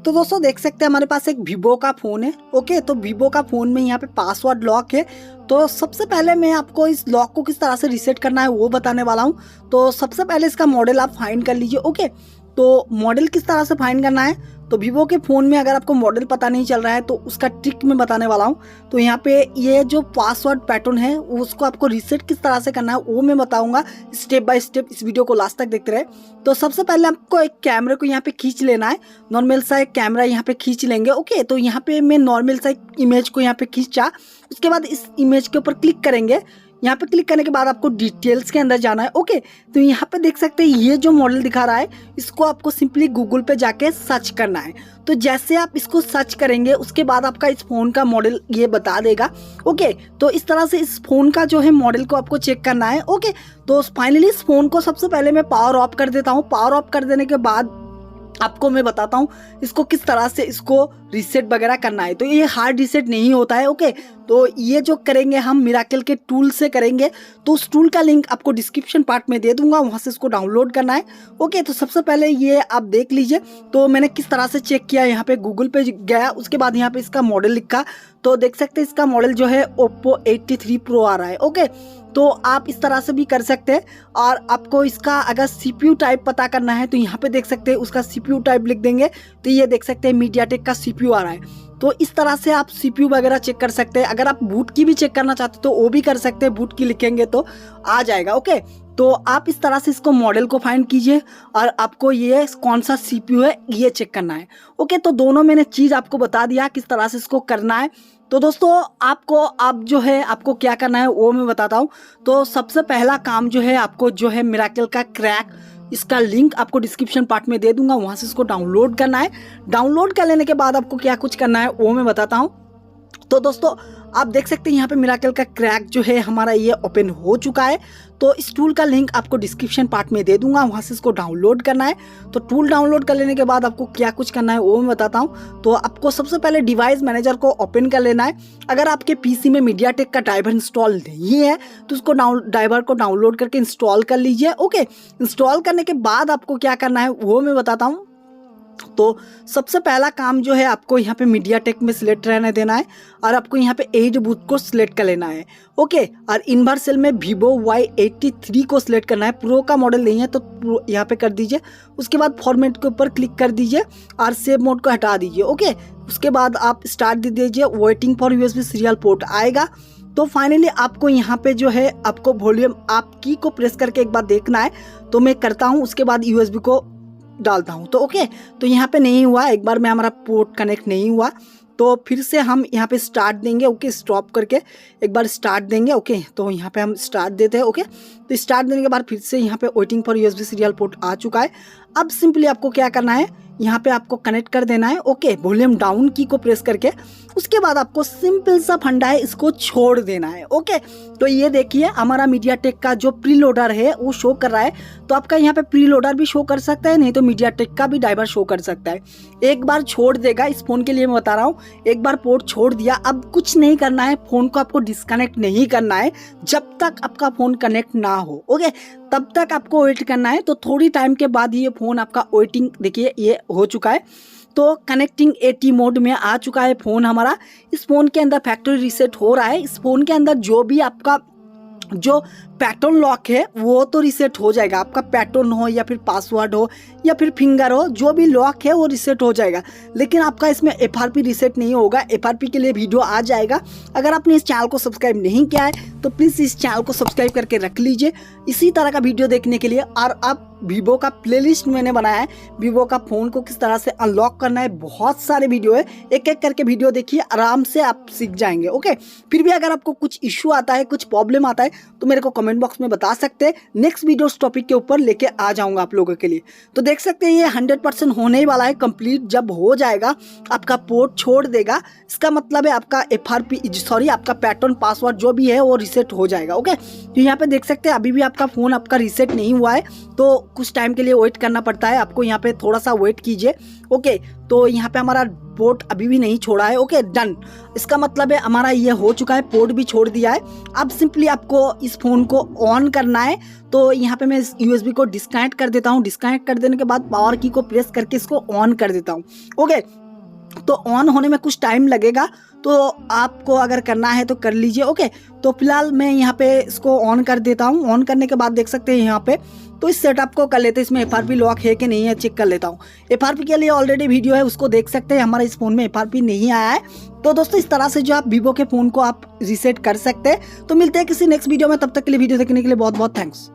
तो दोस्तों देख सकते हैं हमारे पास एक वीवो का फ़ोन है। ओके, तो वीवो का फ़ोन में यहाँ पे पासवर्ड लॉक है। तो सबसे पहले मैं आपको इस लॉक को किस तरह से रीसेट करना है वो बताने वाला हूँ। तो सबसे पहले इसका मॉडल आप फाइंड कर लीजिए। ओके, तो मॉडल किस तरह से फाइंड करना है, तो वीवो के फ़ोन में अगर आपको मॉडल पता नहीं चल रहा है तो उसका ट्रिक मैं बताने वाला हूँ। तो यहाँ पे ये जो पासवर्ड पैटर्न है उसको आपको रीसेट किस तरह से करना है वो मैं बताऊंगा स्टेप बाय स्टेप। इस वीडियो को लास्ट तक देखते रहे। तो सबसे पहले आपको एक कैमरे को यहाँ पे खींच लेना है। नॉर्मल सा एक कैमरा यहाँ पे खींच लेंगे। ओके, तो यहाँ पे मैं नॉर्मल सा एक इमेज को यहाँ पे खींचा। उसके बाद इस इमेज के ऊपर क्लिक करेंगे। यहाँ पे क्लिक करने के बाद आपको डिटेल्स के अंदर जाना है। ओके, तो यहाँ पे देख सकते हैं ये जो मॉडल दिखा रहा है इसको आपको सिंपली गूगल पे जाके सर्च करना है। तो जैसे आप इसको सर्च करेंगे उसके बाद आपका इस फ़ोन का मॉडल ये बता देगा। ओके, तो इस तरह से इस फ़ोन का जो है मॉडल को आपको चेक करना है। ओके, तो फाइनली इस फ़ोन को सबसे पहले मैं पावर ऑफ कर देता हूँ। पावर ऑफ कर देने के बाद आपको मैं बताता हूँ इसको किस तरह से इसको रीसेट वगैरह करना है। तो ये हार्ड रीसेट नहीं होता है। ओके, तो ये जो करेंगे हम मिराकल के टूल से करेंगे। तो उस टूल का लिंक आपको डिस्क्रिप्शन पार्ट में दे दूंगा, वहाँ से इसको डाउनलोड करना है। ओके, तो सबसे पहले ये आप देख लीजिए। तो मैंने किस तरह से चेक किया, यहाँ पे गूगल पे गया, उसके बाद यहाँ पे इसका मॉडल लिखा। तो देख सकते हैं इसका मॉडल जो है ओप्पो 83 प्रो आ रहा है। ओके, तो आप इस तरह से भी कर सकते हैं। और आपको इसका अगर सीपीयू टाइप पता करना है तो यहाँ पे देख सकते हैं उसका सीपीयू टाइप लिख देंगे। तो ये देख सकते हैं मीडियाटेक का सीपीयू आ रहा है। तो इस तरह से आप सीपीयू वगैरह चेक कर सकते हैं। अगर आप बूट की भी चेक करना चाहते हो तो वो भी कर सकते हैं, बूट की लिखेंगे तो आ जाएगा। ओके, तो आप इस तरह से इसको मॉडल को फाइंड कीजिए और आपको ये कौन सा सीपीयू है ये चेक करना है। ओके, तो दोनों मैंने चीज़ आपको बता दिया किस तरह से इसको करना है। तो दोस्तों आप जो है आपको क्या करना है वो मैं बताता हूँ। तो सबसे पहला काम जो है आपको जो है मिराकल का क्रैक, इसका लिंक आपको डिस्क्रिप्शन पार्ट में दे दूंगा, वहाँ से इसको डाउनलोड करना है। डाउनलोड कर लेने के बाद आपको क्या कुछ करना है वो मैं बताता हूँ। तो दोस्तों आप देख सकते हैं यहाँ पे मिराकल का क्रैक जो है हमारा ये ओपन हो चुका है। तो इस टूल का लिंक आपको डिस्क्रिप्शन पार्ट में दे दूंगा, वहाँ से इसको डाउनलोड करना है। तो टूल डाउनलोड कर लेने के बाद आपको क्या कुछ करना है वो मैं बताता हूँ। तो आपको सबसे पहले डिवाइस मैनेजर को ओपन कर लेना है। अगर आपके पीसी में मीडियाटेक का ड्राइवर इंस्टॉल नहीं है तो उसको ड्राइवर को डाउनलोड करके इंस्टॉल कर लीजिए। ओके, इंस्टॉल करने के बाद आपको क्या करना है वो मैं बताता हूँ। तो सबसे पहला काम जो है आपको यहाँ पे मीडियाटेक में सिलेक्ट रहने देना है और आपको यहाँ पे 8 बूथ को सिलेक्ट कर लेना है। ओके, और इनवर्स सेल में Vivo Y83 को सिलेक्ट करना है। प्रो का मॉडल नहीं है तो यहाँ पे कर दीजिए। उसके बाद फॉर्मेट के ऊपर क्लिक कर दीजिए और सेव मोड को हटा दीजिए। ओके, उसके बाद आप स्टार्ट दे दीजिए। Waiting for USB serial port आएगा। तो फाइनली आपको यहाँ पे जो है आपको वॉल्यूम आप की को प्रेस करके एक बार देखना है। तो मैं करता हूँ, उसके बाद USB को डालता हूँ। तो ओके, तो यहाँ पे नहीं हुआ, एक बार में हमारा पोर्ट कनेक्ट नहीं हुआ। तो फिर से हम यहाँ पे स्टार्ट देंगे। ओके, स्टॉप करके एक बार स्टार्ट देंगे। ओके, तो यहाँ पे हम स्टार्ट देते हैं। ओके, तो स्टार्ट देने के बाद फिर से यहाँ पे waiting for USB serial port आ चुका है। अब सिंपली आपको क्या करना है, यहाँ पे आपको कनेक्ट कर देना है। ओके, वॉल्यूम डाउन की को प्रेस करके उसके बाद आपको सिंपल सा फंडा है, इसको छोड़ देना है। ओके, तो ये देखिए हमारा मीडियाटेक का जो प्रीलोडर है वो शो कर रहा है। तो आपका यहाँ पे प्रीलोडर भी शो कर सकता है, नहीं तो मीडियाटेक का भी ड्राइवर शो कर सकता है। एक बार छोड़ देगा, इस फोन के लिए मैं बता रहा हूँ। एक बार पोर्ट छोड़ दिया, अब कुछ नहीं करना है, फोन को आपको डिस्कनेक्ट नहीं करना है जब तक आपका फोन कनेक्ट ना हो। ओके, तब तक आपको वेट करना है। तो थोड़ी टाइम के बाद ये फोन आपका वेटिंग देखिए ये हो चुका है। तो कनेक्टिंग 80 मोड में आ चुका है फ़ोन हमारा। इस फ़ोन के अंदर फैक्ट्री रीसेट हो रहा है। इस फ़ोन के अंदर जो भी आपका जो पैटर्न लॉक है वो तो रीसेट हो जाएगा। आपका पैटर्न हो या फिर पासवर्ड हो या फिर फिंगर हो, जो भी लॉक है वो रीसेट हो जाएगा। लेकिन आपका इसमें FRP रीसेट नहीं होगा। FRP के लिए वीडियो आ जाएगा। अगर आपने इस चैनल को सब्सक्राइब नहीं किया है तो प्लीज़ इस चैनल को सब्सक्राइब करके रख लीजिए इसी तरह का वीडियो देखने के लिए। और आप वीवो का प्लेलिस्ट मैंने बनाया है, वीवो का फ़ोन को किस तरह से अनलॉक करना है, बहुत सारे वीडियो है। एक एक करके वीडियो देखिए, आराम से आप सीख जाएंगे। ओके, फिर भी अगर आपको कुछ इशू आता है, कुछ प्रॉब्लम आता है तो मेरे को कमेंट बॉक्स में बता सकते हैं। नेक्स्ट वीडियो उस टॉपिक के ऊपर लेके आ जाऊंगा आप लोगों के लिए। तो देख सकते हैं ये 100% होने ही वाला है कंप्लीट। जब हो जाएगा आपका पोर्ट छोड़ देगा, इसका मतलब है आपका आपका पैटर्न पासवर्ड जो भी है वो रीसेट हो जाएगा। ओके, तो यहाँ पे देख सकते हैं अभी भी आपका फ़ोन आपका रीसेट नहीं हुआ है। तो कुछ टाइम के लिए वेट करना पड़ता है, आपको यहाँ पे थोड़ा सा वेट कीजिए। ओके, तो यहाँ पे हमारा पोर्ट अभी भी नहीं छोड़ा है। ओके डन, इसका मतलब है हमारा ये हो चुका है, पोर्ट भी छोड़ दिया है। अब सिंपली आपको इस फ़ोन को ऑन करना है। तो यहाँ पे मैं इस USB को डिस्कनेक्ट कर देता हूँ। डिस्कनेक्ट कर देने के बाद पावर की को प्रेस करके इसको ऑन कर देता हूँ। ओके, तो ऑन होने में कुछ टाइम लगेगा, तो आपको अगर करना है तो कर लीजिए। ओके, तो फिलहाल मैं यहाँ पे इसको ऑन कर देता हूँ। ऑन करने के बाद देख सकते हैं यहाँ पे, तो इस सेटअप को कर लेते हैं। इसमें FRP लॉक है कि नहीं है चेक कर लेता हूँ। FRP के लिए ऑलरेडी वीडियो है, उसको देख सकते हैं। हमारा इस फ़ोन में FRP नहीं आया है। तो दोस्तों इस तरह से जो आप वीवो के फ़ोन को आप रीसेट कर सकते हैं। तो मिलते हैं किसी नेक्स्ट वीडियो में, तब तक के लिए वीडियो देखने के लिए बहुत बहुत थैंक्स।